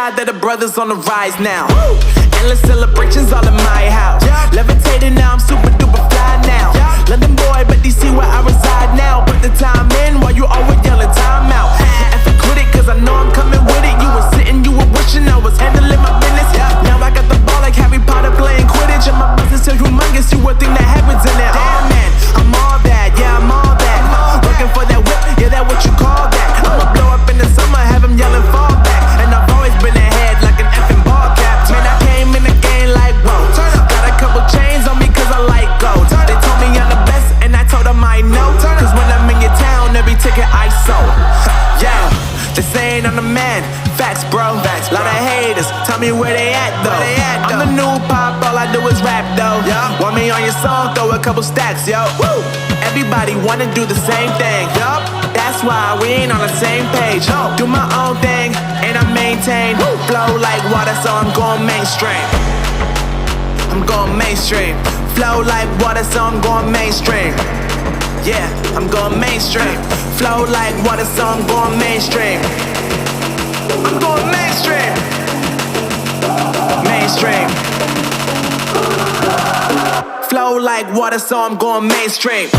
God that the brothers on the rise now. Endless celebrations all in my house. Levitating now, I'm super duper fly now. London boy, but DC where I reside now. Put the time in while you always yelling time out. And for quit it, cause I know I'm coming with it. You were sitting, you were wishing I was handling my business. Now I got the ball like Harry Potter playing Quidditch. And my business is humongous, you would think that happens in there. Oh man, I'm all that, yeah, I'm all that. Working for that whip, yeah, that what you call that. I'ma blow up in the summer, have them yelling fall back. And I've always been ahead like an effing ball cap. Man, I came in the game like, whoa. Got a couple chains on me cause I like gold. They told me I'm the best and I told them I know. Cause when I'm in your town, every ticket I sold. Yeah, they saying I'm the man. Facts, bro. Lot of haters, tell me where they at though. I'm the new pop, all I do is rap though. Want me on your song, throw a couple stacks, yo. Woo! Everybody wanna do the same thing. That's why we ain't on the same page. Do my own thing and I maintain. Flow like water, so I'm going mainstream. I'm going mainstream. Flow like water, so I'm going mainstream. Yeah, I'm going mainstream. Flow like water, so I'm going mainstream. I'm going mainstream. Mainstream. Flow like water, so I'm going mainstream.